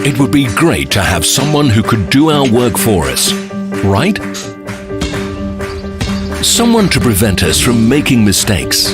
It would be great to have someone who could do our work for us, right? Someone to prevent us from making mistakes.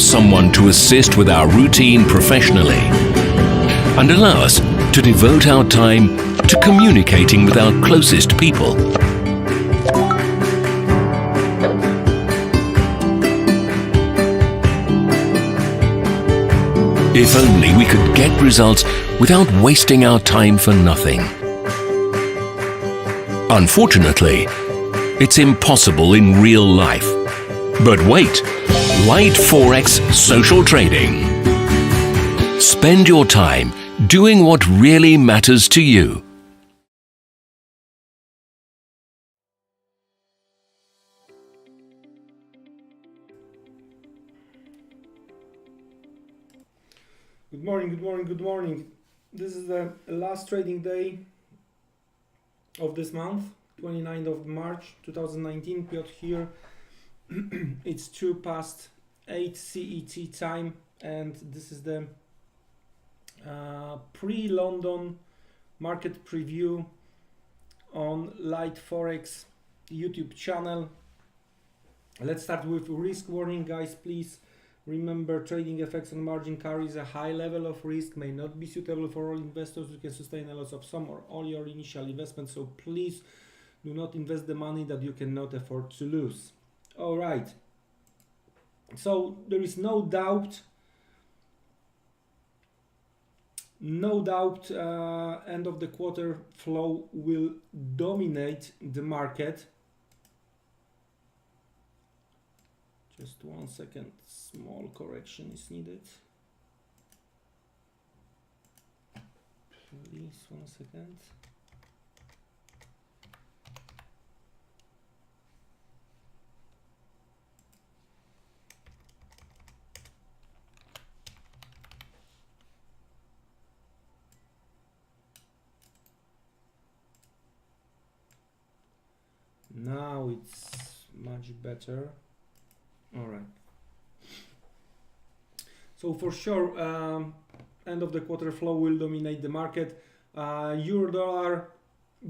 Someone to assist with our routine professionally and allow us to devote our time to communicating with our closest people. If only we could get results without wasting our time for nothing. Unfortunately, it's impossible in real life. But wait, Light Forex Social Trading. Spend your time doing what really matters to you. Good morning, good morning, good morning. This is the last trading day of this month, 29th of March 2019. Piotr here. It's 8:02 CET time, and this is the pre-London market preview on Light Forex YouTube channel. Let's start with risk warning, guys. Please remember, trading effects on margin carries a high level of risk, may not be suitable for all investors. You can sustain a loss of some or all your initial investment, so please do not invest the money that you cannot afford to lose. All right, so there is no doubt, end of the quarter flow will dominate the market. Just 1 second, small correction is needed. Please, 1 second. Now it's much better. All right. So for sure, end of the quarter flow will dominate the market. Euro dollar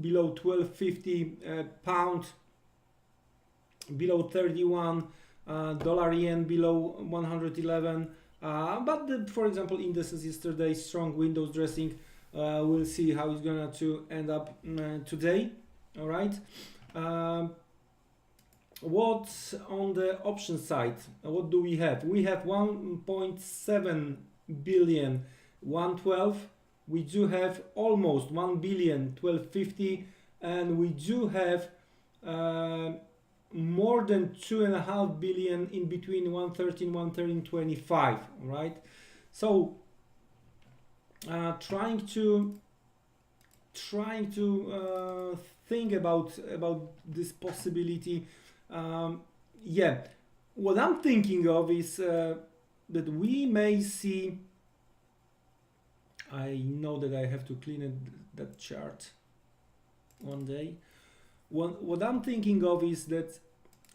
below 12.50, pound below 31, dollar yen below 111. But for example, indices yesterday, strong windows dressing. We'll see how it's gonna to end up today. All right. What's on the option side? What do we have? We have 1.7 billion 112. We do have almost 1 billion 1250, and we do have more than 2.5 billion in between 113 113.25. Right? So trying to think about this possibility. Yeah, what I'm thinking of is that we may see, I know that I have to clean that chart one day. What I'm thinking of is that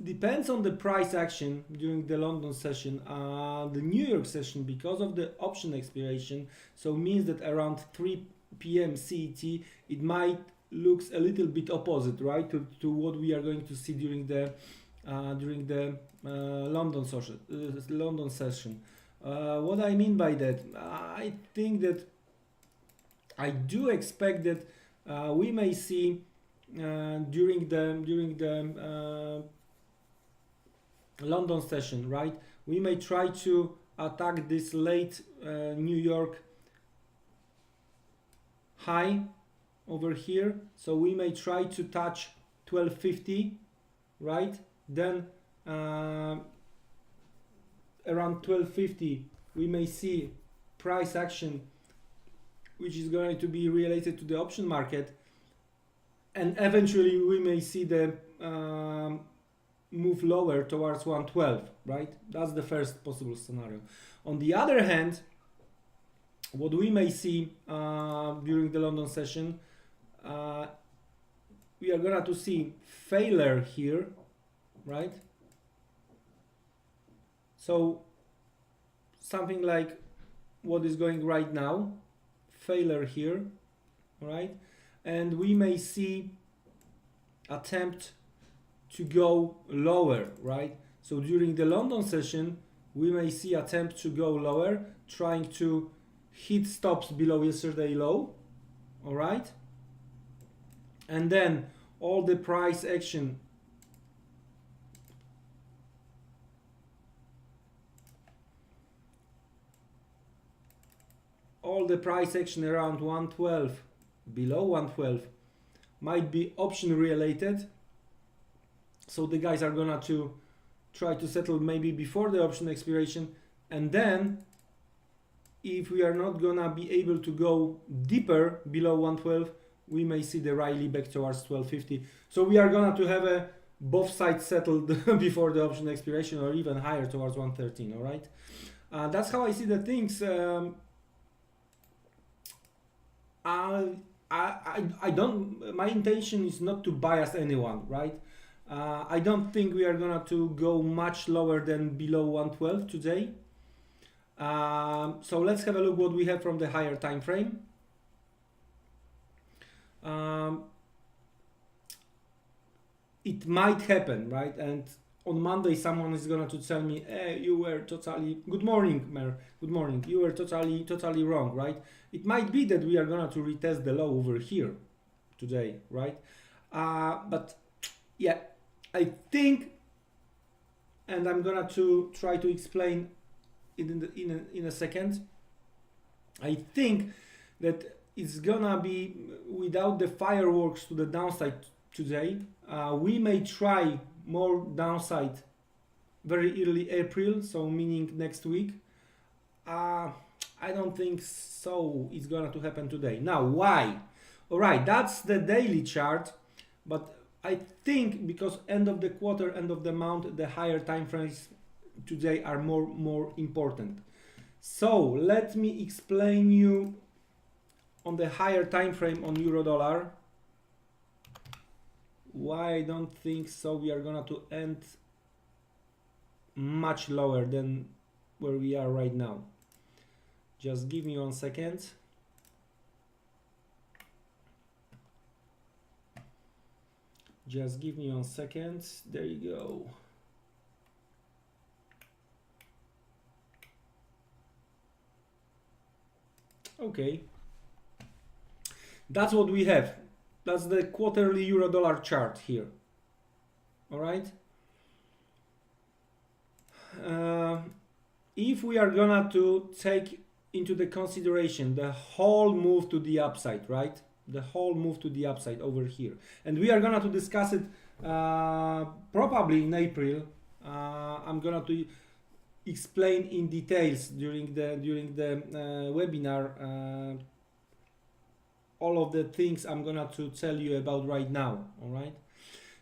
depends on the price action during the London session, the New York session, because of the option expiration, so means that around 3 p.m. CET it might looks a little bit opposite, right, to what we are going to see during the London session. What I mean by that, I think that I do expect that we may see during the London session, right, we may try to attack this late New York high over here, so we may try to touch 1250, right? Then around 1250 we may see price action which is going to be related to the option market, and eventually we may see the move lower towards 112, right? That's the first possible scenario. On the other hand, what we may see during the London session we are gonna to see failure here, right? So something like what is going right now, failure here, right? And we may see attempt to go lower, right? So during the London session, we may see attempt to go lower, trying to hit stops below yesterday low, all right? And then all the price action around 112, below 112, might be option related. So the guys are gonna to try to settle maybe before the option expiration, and then if we are not gonna be able to go deeper below 112, we may see the rally back towards 1250. So we are gonna to have a both sides settled before the option expiration, or even higher towards 113. All right, that's how I see the things. I don't. My intention is not to bias anyone, right? I don't think we are gonna to go much lower than below 112 today. So let's have a look what we have from the higher time frame. It might happen, right? And on Monday, someone is gonna to tell me, "Hey, you were totally good morning, Mer. Good morning. You were totally wrong, right?" It might be that we are gonna to retest the low over here today, right? But yeah, I think, and I'm gonna to try to explain it in a second. I think that it's gonna be without the fireworks to the downside today. We may try more downside very early April, so meaning next week. I don't think so it's gonna to happen today. Now, why? All right, that's the daily chart, but I think because end of the quarter, end of the month, the higher time frames today are more important. So let me explain you on the higher time frame on euro dollar why I don't think so we are gonna to end much lower than where we are right now. Just give me 1 second. Just give me 1 second. There you go. Okay. That's what we have. That's the quarterly euro dollar chart here. All right. If we are gonna to take into the consideration the whole move to the upside, right? The whole move to the upside over here, and we are gonna to discuss it probably in April. I'm gonna to explain in details during the webinar all of the things I'm gonna to tell you about right now. All right.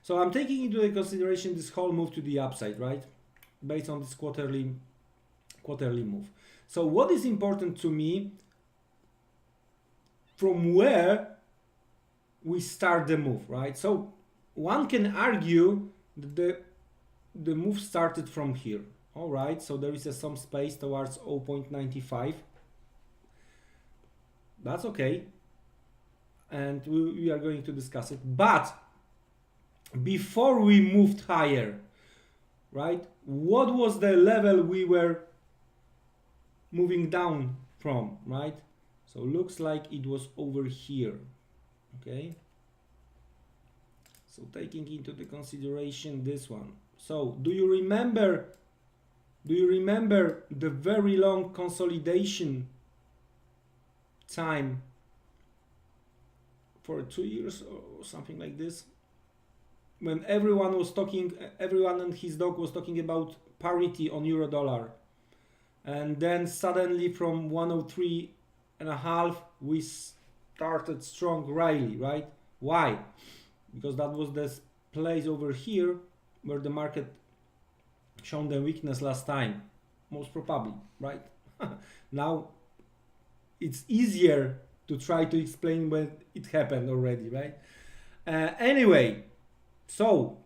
So I'm taking into consideration this whole move to the upside, right? Based on this quarterly move. So what is important to me, from where we start the move, right? So one can argue that the move started from here. All right, so there is some space towards 0.95. That's okay, and we are going to discuss it. But before we moved higher, right, what was the level we were moving down from, right? So looks like it was over here. Okay, so taking into the consideration this one. So do you remember the very long consolidation time for 2 years or something like this, when everyone and his dog was talking about parity on euro dollar, and then suddenly from 103.5 we started strong rally, right? Why? Because that was this place over here where the market shown the weakness last time, most probably, right? Now it's easier to try to explain when it happened already, right? Anyway, so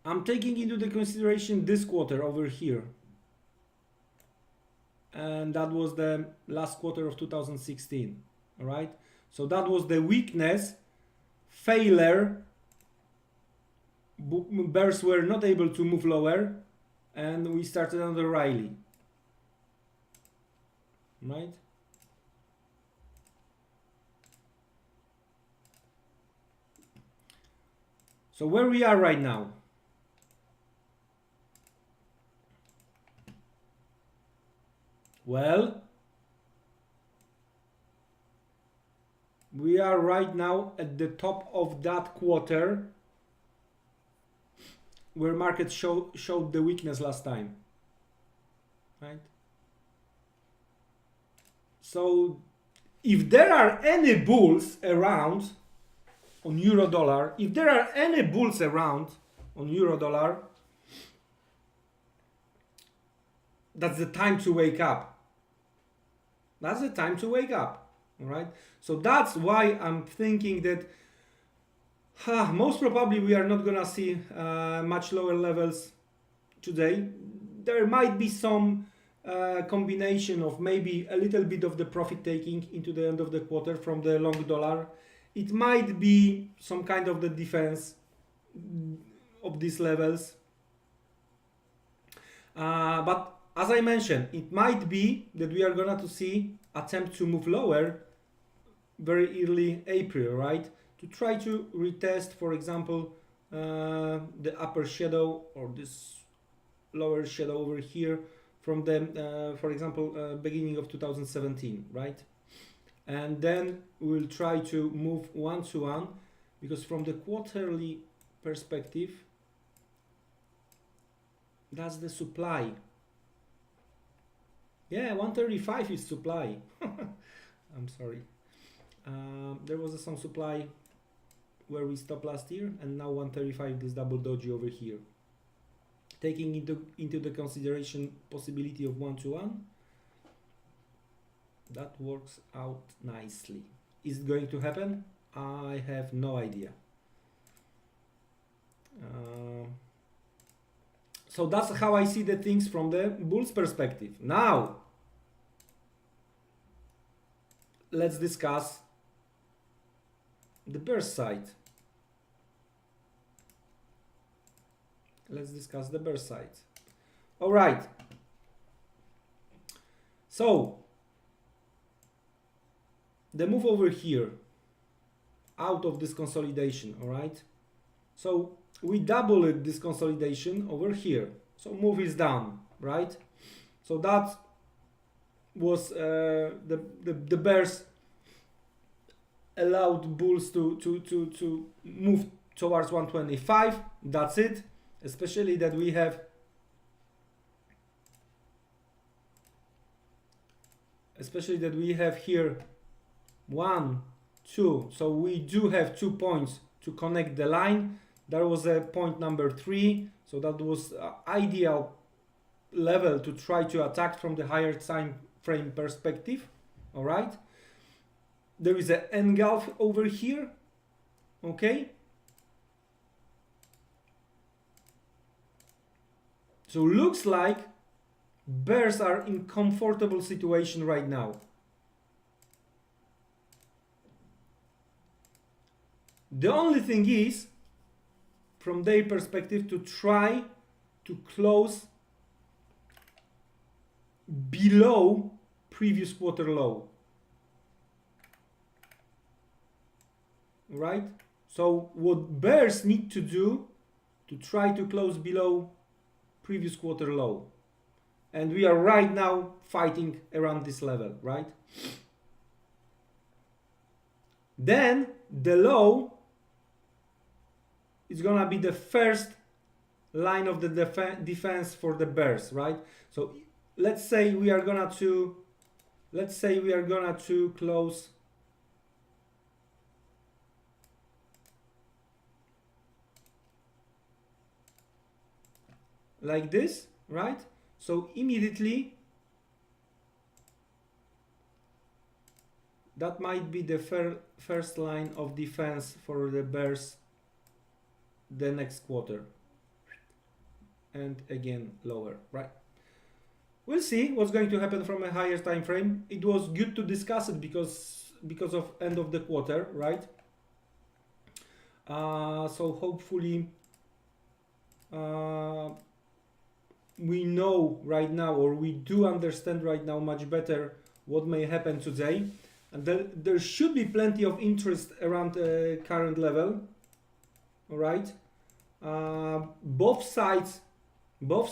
I'm taking into the consideration this quarter over here, and that was the last quarter of 2016. All right, so that was the weakness, failure. Bears were not able to move lower, and we started another rally. Right. So where we are right now? Well, we are right now at the top of that quarter where market showed the weakness last time, right? So if there are any bulls around on euro dollar, if there are any bulls around on euro dollar, that's the time to wake up. That's the time to wake up, all right? So that's why I'm thinking that most probably we are not gonna see much lower levels today. There might be some combination of maybe a little bit of the profit taking into the end of the quarter from the long dollar. It might be some kind of the defense of these levels. But as I mentioned, it might be that we are gonna to see attempt to move lower very early April, right? To try to retest, for example, the upper shadow or this lower shadow over here from the, for example, beginning of 2017, right? And then we'll try to move one-to-one, because from the quarterly perspective, that's the supply. Yeah, 135 is supply. I'm sorry. There was some supply where we stopped last year, and now 135, this double doji over here. Taking into the consideration possibility of one-to-one, that works out nicely. Is it going to happen? I have no idea. So that's how I see the things from the bull's perspective. Now, let's discuss the bear's side. Let's discuss the bear's side. All right. So, the move over here, out of this consolidation, all right? So, we doubled this consolidation over here. So, move is down, right? So, that was the bears allowed bulls to move towards 125. That's it. Especially that we have here 1, 2. So we do have 2 points to connect the line. There was a point number 3. So that was ideal level to try to attack from the higher time frame perspective. All right. There is an engulf over here. Okay. So looks like bears are in comfortable situation right now. The only thing is, from their perspective, to try to close below previous quarter low. Right? So what bears need to do to try to close below previous quarter low, and we are right now fighting around this level, right? Then the low is gonna be the first line of the defense for the bears, right? So let's say we are gonna to close like this, right? So immediately That might be the first line of defense for the bears the next quarter. And again lower, right? We'll see what's going to happen from a higher time frame. It was good to discuss it because of end of the quarter, right? So hopefully we know right now, or we do understand right now much better what may happen today, and there should be plenty of interest around the current level. All right, both sides got